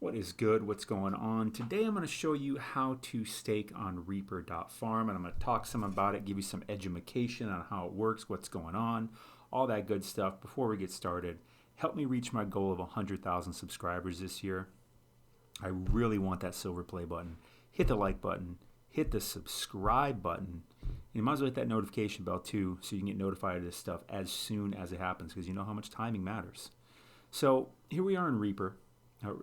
What is good? What's going on? Today I'm going to show you how to stake on Reaper.farm, and I'm going to talk some about it, give you some education on how it works, what's going on, all that good stuff. Before we get started, help me reach my goal of 100,000 subscribers this year. I really want that silver play button. Hit the like button, hit the subscribe button, and you might as well hit that notification bell too so you can get notified of this stuff as soon as it happens, because you know how much timing matters. So here we are in Reaper.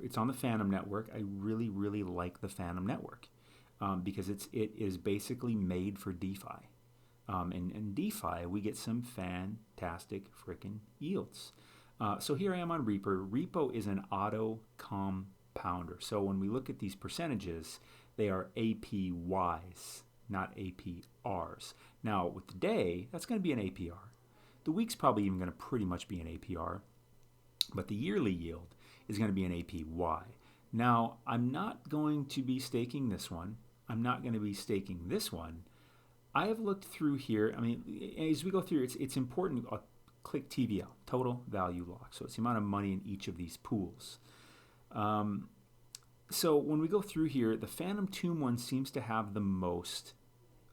It's on the Fantom network. I really, really like the Fantom network because it is basically made for DeFi. And in DeFi, we get some fantastic freaking yields. So here I am on Reaper. Repo is an auto compounder. So when we look at these percentages, they are APYs, not APRs. Now with the day, that's going to be an APR. The week's probably even going to pretty much be an APR. But the yearly yield is going to be an APY. Now, I'm not going to be staking this one. I'm not going to be staking this one. I have looked through here. I mean, as we go through, it's important. I'll click TVL, total value lock. So it's the amount of money in each of these pools. So when we go through here, the Fantom Tomb one seems to have the most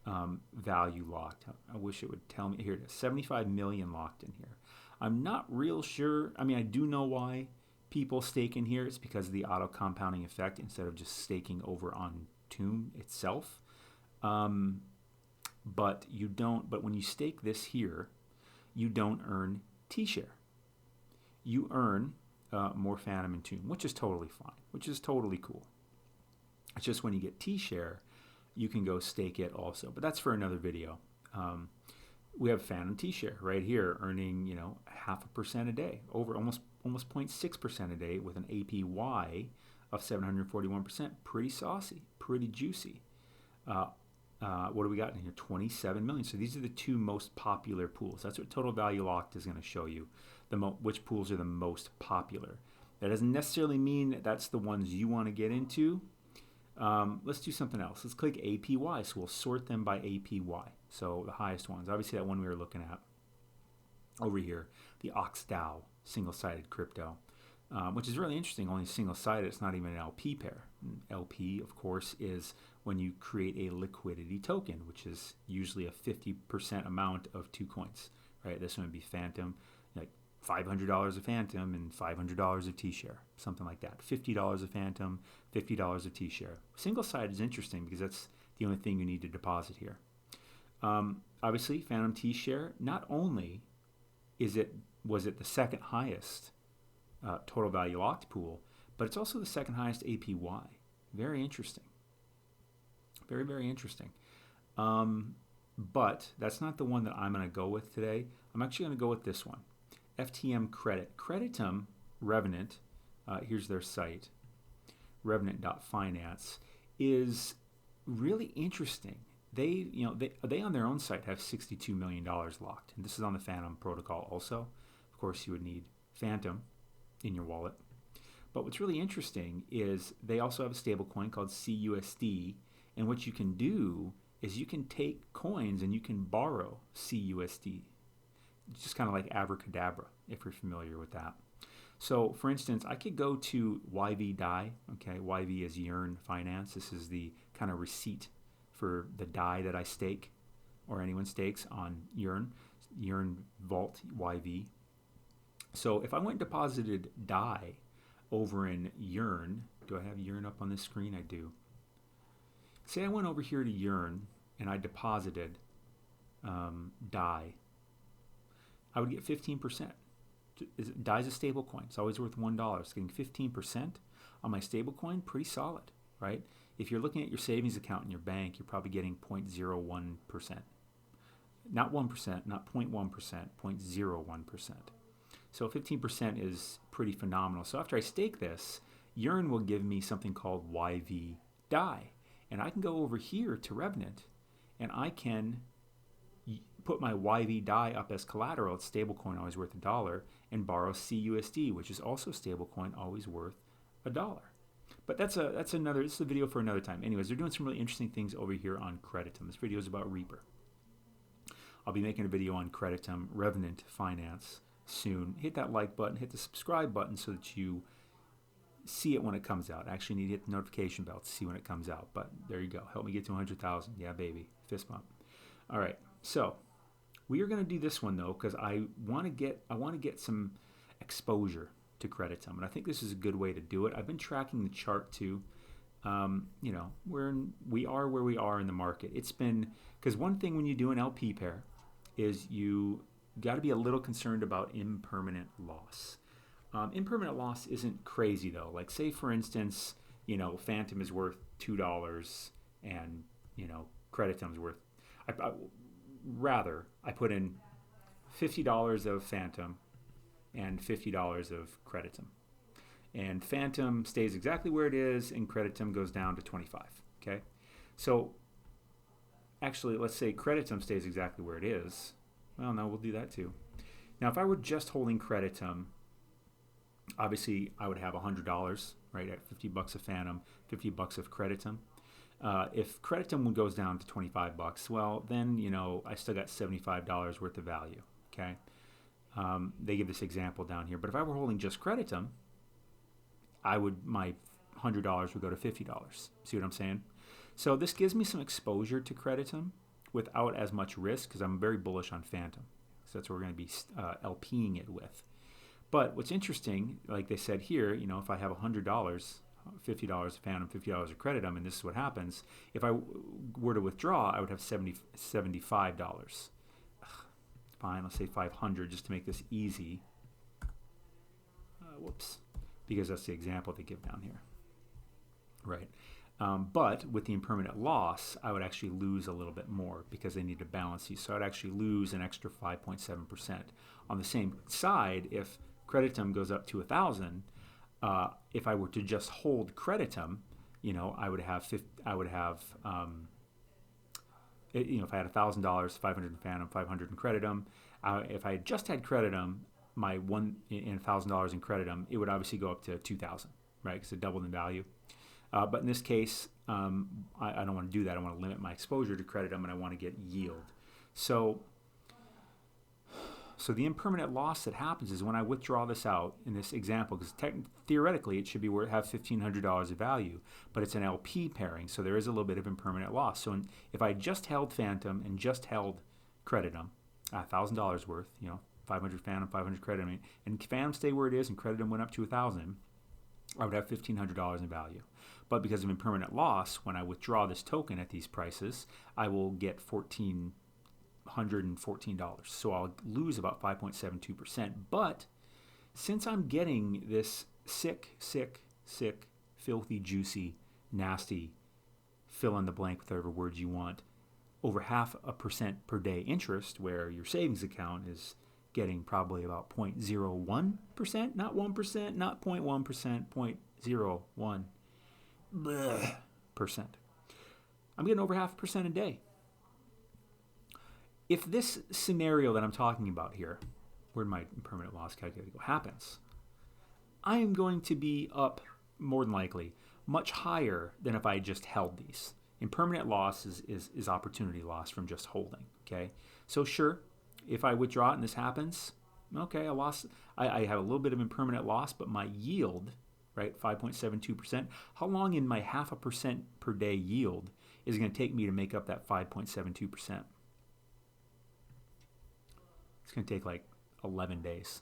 value locked. I wish it would tell me. Here it is, 75 million locked in here. I'm not real sure. I mean, I do know why people stake in here. It's because of the auto compounding effect instead of just staking over on Tomb itself. But you don't. But when you stake this here, you don't earn T-share. You earn more Fantom and Tomb, which is totally fine, which is totally cool. It's just when you get T-share, you can go stake it also. But that's for another video. We have Fantom T-share right here, earning 0.5% a day, over almost 0.6% a day, with an APY of 741%. Pretty saucy, pretty juicy. What do we got in here? 27 million. So these are the two most popular pools. That's what total value locked is going to show you, which pools are the most popular. That doesn't necessarily mean that that's the ones you want to get into. Let's do something else. Let's click APY. So we'll sort them by APY. So the highest ones. Obviously that one we were looking at over here, the OxDAO, single-sided crypto, which is really interesting. Only single-sided. It's not even an LP pair. And LP, of course, is when you create a liquidity token, which is usually a 50% amount of 2 coins. Right? This one would be Fantom, like $500 of Fantom and $500 of T-share, something like that. $50 of Fantom, $50 of T-share. Single-sided is interesting because that's the only thing you need to deposit here. Obviously, Fantom T-share, not only was it the second highest total value locked pool, but it's also the second highest APY. Very interesting. Very, very interesting. But that's not the one that I'm going to go with today. I'm actually going to go with this one. FTM Credit. Creditum, Revenant, here's their site, Revenant.finance, is really interesting. They on their own site have $62 million locked, and this is on the Fantom protocol also. Of course, you would need Fantom in your wallet. But what's really interesting is they also have a stable coin called CUSD, and what you can do is you can take coins and you can borrow CUSD. It's just kind of like abracadabra, if you're familiar with that. So, for instance, I could go to YV DAI. Okay, YV is Yearn Finance. This is the kind of receipt for the DAI that I stake, or anyone stakes on Yearn Vault YV. So if I went and deposited DAI over in Yearn, do I have Yearn up on this screen? I do. Say I went over here to Yearn and I deposited DAI. I would get 15%. DAI is a stable coin. It's always worth $1. It's getting 15% on my stable coin. Pretty solid, right? If you're looking at your savings account in your bank, you're probably getting 0.01%. Not 1%, not 0.1%, 0.01%. So 15% is pretty phenomenal. So after I stake this, Yearn will give me something called YV DAI. And I can go over here to Revenant, and I can put my YV DAI up as collateral. It's stablecoin, always worth $1, and borrow CUSD, which is also stablecoin, always worth $1. But this is a video for another time. Anyways, they're doing some really interesting things over here on Creditum. This video is about Reaper. I'll be making a video on Creditum, Revenant Finance soon. Hit that like button, hit the subscribe button so that you see it when it comes out. I actually need to hit the notification bell to see when it comes out. But there you go. Help me get to 100,000. Yeah, baby. Fist bump. All right. So we are going to do this one though, because I want to get some exposure to Creditum, and I think this is a good way to do it. I've been tracking the chart too. You know, we are where we are in the market. It's been, because one thing when you do an LP pair is you got to be a little concerned about impermanent loss. Impermanent loss isn't crazy though. Like say for instance, you know, Fantom is worth $2 and you know Creditum's worth. I put in $50 of Fantom and $50 of Creditum, and Fantom stays exactly where it is, and Creditum goes down to 25. Okay, so actually, let's say Creditum stays exactly where it is. Well, no, we'll do that too. Now, if I were just holding Creditum, obviously I would have $100, right, at $50 of Fantom, $50 of Creditum. If Creditum goes down to $25, well, then, you know, I still got $75 worth of value, okay? They give this example down here, but if I were holding just Creditum, my $100 would go to $50. See what I'm saying? So this gives me some exposure to Creditum without as much risk, because I'm very bullish on Fantom. So that's what we're going to be LPing it with. But what's interesting, like they said here, you know, if I have $100, $50 of Fantom, $50 of Creditum, and this is what happens. If I were to withdraw, I would have $75. Fine, let's say 500 just to make this easy. Whoops, because that's the example they give down here, right? But with the impermanent loss, I would actually lose a little bit more because they need to balance these. So I'd actually lose an extra 5.7%. On the same side, if Creditum goes up to 1,000, if I were to just hold Creditum, you know, I would have you know, if I had $1,000, 500 in Fantom, 500 in Creditum. If I just had Creditum, my $1,000 in Creditum, it would obviously go up to 2,000, right? Because it doubled in value. But in this case, I don't want to do that. I want to limit my exposure to Creditum, and I want to get yield. So the impermanent loss that happens is when I withdraw this out in this example, because theoretically it should be have $1,500 of value, but it's an LP pairing, so there is a little bit of impermanent loss. So if I just held Fantom and just held Creditum, $1,000 worth, you know, 500 Fantom, 500 Creditum, and Fantom stayed where it is and Creditum went up to 1,000, I would have $1,500 in value. But because of impermanent loss, when I withdraw this token at these prices, I will get $1,414. So I'll lose about 5.72%. But since I'm getting this sick, filthy, juicy, nasty, fill in the blank with whatever words you want, over 0.5% per day interest, where your savings account is getting probably about 0.01%, not 1%, not 0.1%, 0.01%. I'm getting over 0.5% a day. If this scenario that I'm talking about here, where my impermanent loss calculator go, happens, I am going to be up, more than likely, much higher than if I just held these. Impermanent loss is opportunity loss from just holding, okay? So sure, if I withdraw it and this happens, okay, I have a little bit of impermanent loss, but my yield, right, 5.72%, how long in my 0.5% per day yield is it going to take me to make up that 5.72%? It's going to take like 11 days.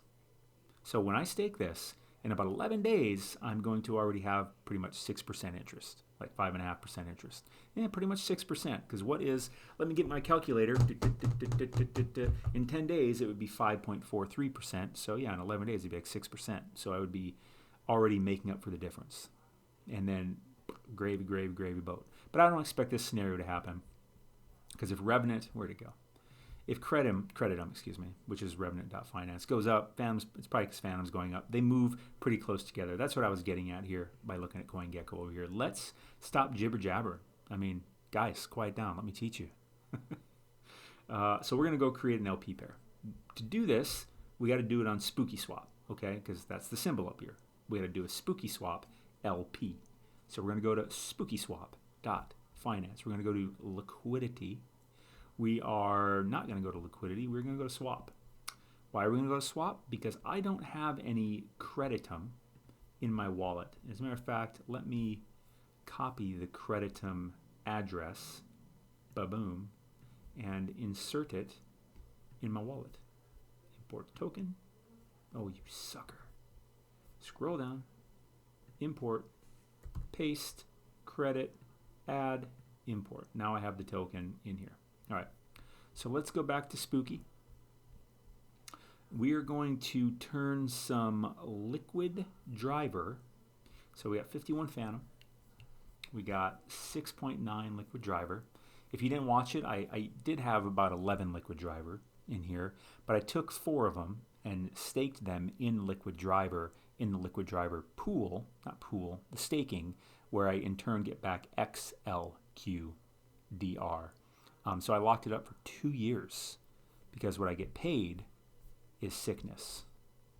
So when I stake this, in about 11 days, I'm going to already have pretty much 6% interest, like 5.5% interest. Yeah, pretty much 6%, because what is, let me get my calculator, in 10 days, it would be 5.43%. So yeah, in 11 days, it'd be like 6%. So I would be already making up for the difference. And then gravy boat. But I don't expect this scenario to happen, because if Revenant, where'd it go? If Creditum, excuse me, which is Revenant.finance, goes up, it's probably because Fantom's going up. They move pretty close together. That's what I was getting at here by looking at CoinGecko over here. Let's stop jibber jabber. I mean, guys, quiet down. Let me teach you. So we're going to go create an LP pair. To do this, we got to do it on Spooky Swap, okay? Because that's the symbol up here. We got to do a Spooky Swap LP. So we're going to go to SpookySwap.finance. We're going to go to liquidity. We are not going to go to liquidity. We're going to go to swap. Why are we going to go to swap? Because I don't have any Creditum in my wallet. As a matter of fact, let me copy the Creditum address, ba-boom, and insert it in my wallet. Import token. Oh, you sucker. Scroll down, import, paste, credit, add, import. Now I have the token in here. All right, so let's go back to Spooky. We are going to turn some liquid driver. So we got 51 Fantom. We got 6.9 liquid driver. If you didn't watch it, I did have about 11 liquid driver in here, but I took 4 of them and staked them in liquid driver, in the liquid driver pool, not pool, the staking, where I in turn get back XLQDR. So I locked it up for 2 years because what I get paid is sickness.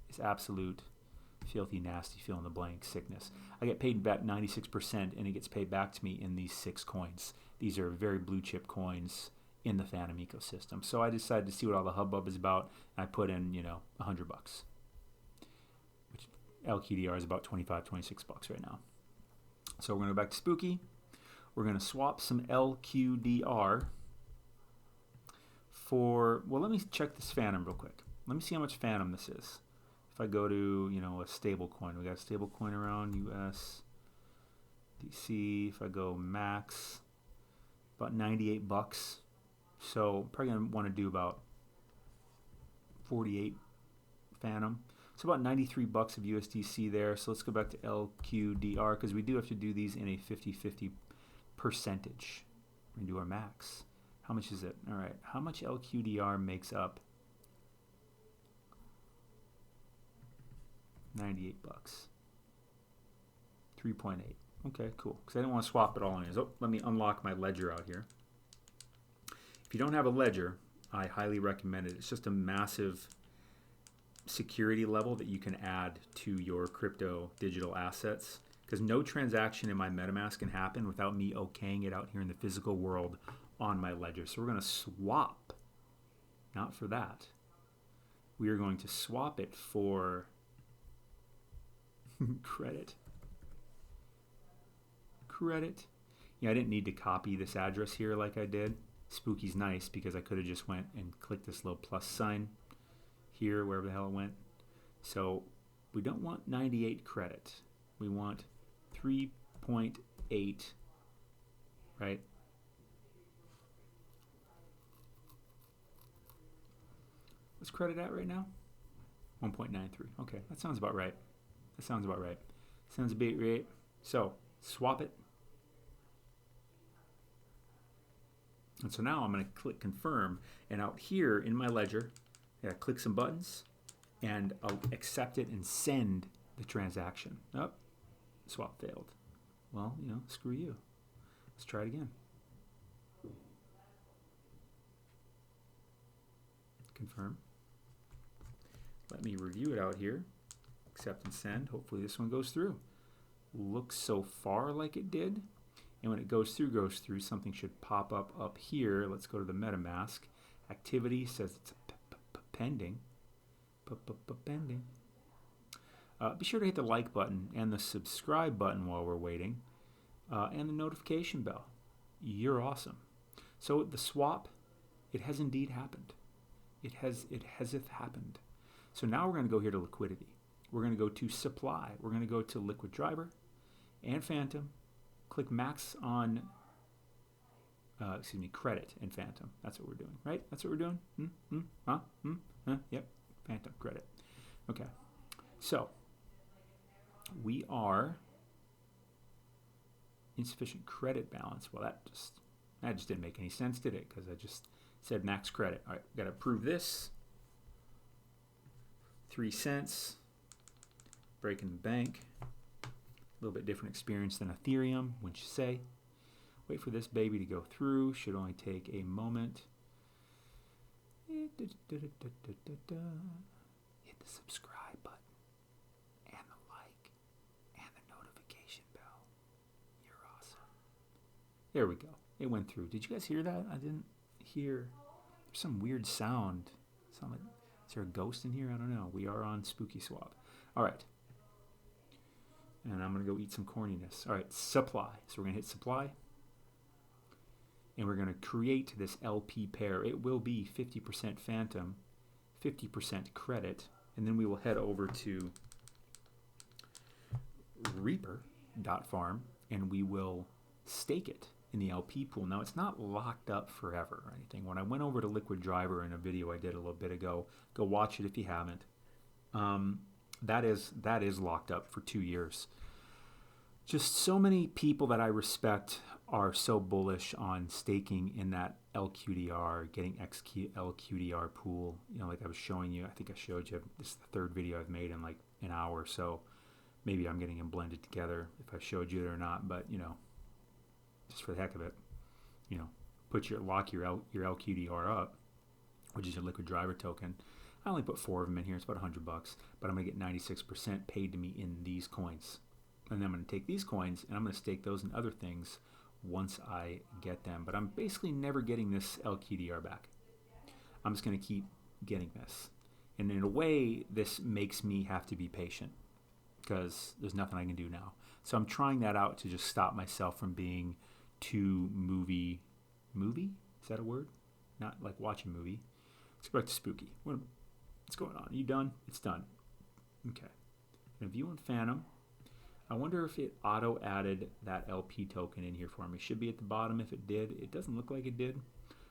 It's absolute filthy, nasty, fill in the blank sickness. I get paid back 96% and it gets paid back to me in these 6 coins. These are very blue chip coins in the Fantom ecosystem. So I decided to see what all the hubbub is about, and I put in, $100, which LQDR is about 25, 26 bucks right now. So we're going to go back to Spooky. We're going to swap some LQDR for, well, let me check this Fantom real quick. Let me see how much Fantom this is. If I go to, a stable coin, we got a stable coin around US, DC. If I go max, about 98 bucks. So probably going to want to do about 48 Fantom. So about 93 bucks of USDC there. So let's go back to LQDR because we do have to do these in a 50-50 percentage. We're going to do our max. How much is it? All right. How much LQDR makes up 98 bucks? 3.8. Okay, cool. Because I didn't want to swap it all in. Oh, let me unlock my ledger out here. If you don't have a ledger, I highly recommend it. It's just a massive security level that you can add to your crypto digital assets, because no transaction in my MetaMask can happen without me okaying it out here in the physical world on my ledger. So we're going to swap, not for that. We are going to swap it for credit. Yeah, I didn't need to copy this address here like I did. Spooky's nice because I could have just went and clicked this little plus sign here, wherever the hell it went. So we don't want 98 credit. We want 3.8, right? What's credit at right now? 1.93. Okay, that sounds about right. Sounds about right. So swap it. And so now I'm going to click confirm, and out here in my ledger, I click some buttons, and I'll accept it and send the transaction. Oh, swap failed. Well, screw you. Let's try it again. Confirm. Let me review it out here. Accept and send. Hopefully this one goes through. Looks so far like it did. And when it goes through, something should pop up here. Let's go to the MetaMask. Activity says it's pending. Pending. Be sure to hit the like button and the subscribe button while we're waiting, and the notification bell. You're awesome. So the swap, it has indeed happened. It haseth happened. So now we're going to go here to liquidity. We're going to go to supply. We're going to go to liquid driver and Fantom. Click max on, credit and Fantom. That's what we're doing, right? That's what we're doing? Yep, Fantom, credit. Okay, so we are insufficient credit balance. Well, that just didn't make any sense, did it? Because I just said max credit. All right, got to approve this. 3 cents. Breaking the bank. A little bit different experience than Ethereum, wouldn't you say? Wait for this baby to go through. Should only take a moment. Hit the subscribe button and the like and the notification bell. You're awesome. There we go. It went through. Did you guys hear that? I didn't hear. There's some weird sound. Sound like, is there a ghost in here? I don't know. We are on Spooky Swap. All right. And I'm going to go eat some corniness. All right, supply. So we're going to hit supply. And we're going to create this LP pair. It will be 50% Fantom, 50% credit. And then we will head over to Reaper.farm and we will stake it in the LP pool. Now, it's not locked up forever or anything. When I went over to Liquid Driver in a video I did a little bit ago, go watch it if you haven't. That is locked up for 2 years. Just so many people that I respect are so bullish on staking in that LQDR, getting LQDR pool. You know, like I was showing you, I think I showed you, this is the third video I've made in like an hour, so maybe I'm getting them blended together if I showed you it or not, but you know, just for the heck of it, you know, lock your LQDR up, which is your liquid driver token. I only put 4 of them in here. It's about $100, but I'm going to get 96% paid to me in these coins. And then I'm going to take these coins and I'm going to stake those in other things once I get them. But I'm basically never getting this LQDR back. I'm just going to keep getting this. And in a way, this makes me have to be patient because there's nothing I can do now. So I'm trying that out to just stop myself from being too movie? Is that a word? Not like watch a movie. Let's go back to spooky. What's going on? Are you done? It's done. Okay. And view on Fantom. I wonder if it auto added that LP token in here for me. It should be at the bottom if it did. It doesn't look like it did.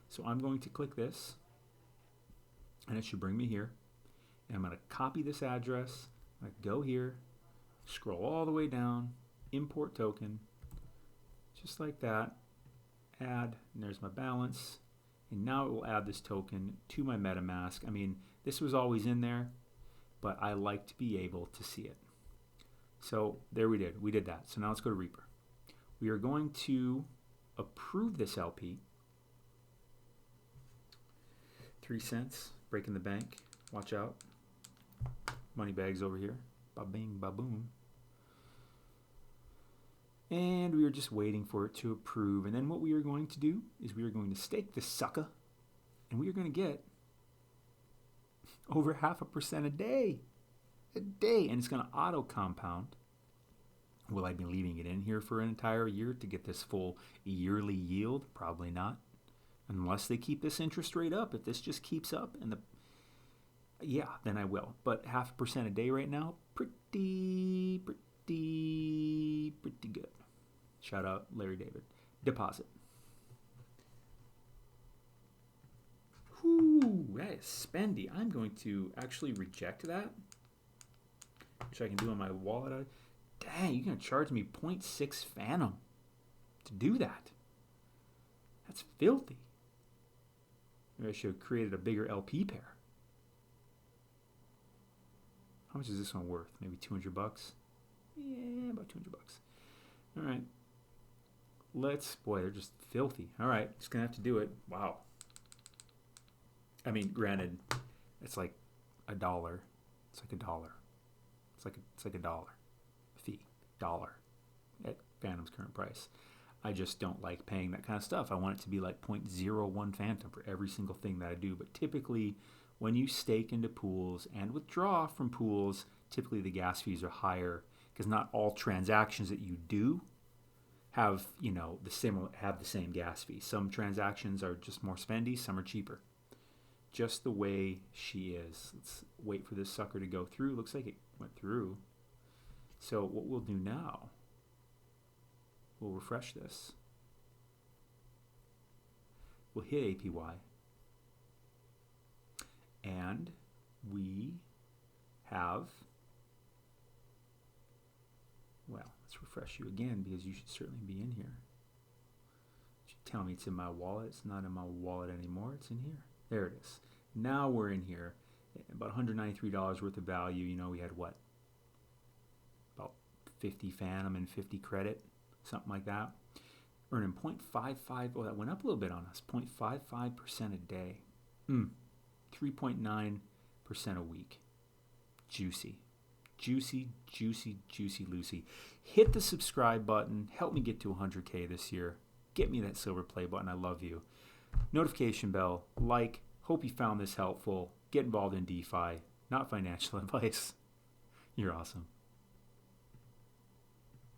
So I'm going to click this and it should bring me here. And I'm going to copy this address. I'm going to go here, scroll all the way down, import token, just like that. Add, and there's my balance. And now it will add this token to my MetaMask. I mean, this was always in there, but I like to be able to see it. So there we did that. So now let's go to Reaper. We are going to approve this LP. 3 cents, breaking the bank. Watch out. Money bags over here. Ba-bing, ba-boom. And we are just waiting for it to approve. And then what we are going to do is we are going to stake this sucker. And we are going to get over 0.5% a day. And it's going to auto compound. Will I be leaving it in here for an entire year to get this full yearly yield? Probably not. Unless they keep this interest rate up. If this just keeps up, and then I will. But 0.5% a day right now, pretty good. Shout out Larry David. Deposit. Whew, that is spendy. I'm going to actually reject that, which I can do on my wallet. Dang, you're going to charge me 0.6 Fantom to do that. That's filthy. Maybe I should have created a bigger LP pair. How much is this one worth? Maybe $200? Yeah, about $200. All right. Boy, they're just filthy. All right, just going to have to do it. Wow. I mean, granted, it's like $1. It's like $1. It's like $1 fee. $1 at Fantom's current price. I just don't like paying that kind of stuff. I want it to be like 0.01 Fantom for every single thing that I do. But typically, when you stake into pools and withdraw from pools, typically the gas fees are higher because not all transactions that you do have, the same gas fee. Some transactions are just more spendy, some are cheaper. Just the way she is. Let's wait for this sucker to go through. Looks like it went through. So what we'll do now, we'll refresh this. We'll hit APY. And we have, well, let's refresh you again because you should certainly be in here. It should tell me it's in my wallet. It's not in my wallet anymore. It's in here. There it is. Now we're in here. About $193 worth of value. We had what? About 50 Fantom and 50 credit. Something like that. Earning 0.55. Oh, that went up a little bit on us. 0.55% a day. 3.9% a week. Juicy. Juicy, juicy, juicy Lucy. Hit the subscribe button. Help me get to 100K this year. Get me that silver play button. I love you. Notification bell. Like. Hope you found this helpful. Get involved in DeFi. Not financial advice. You're awesome.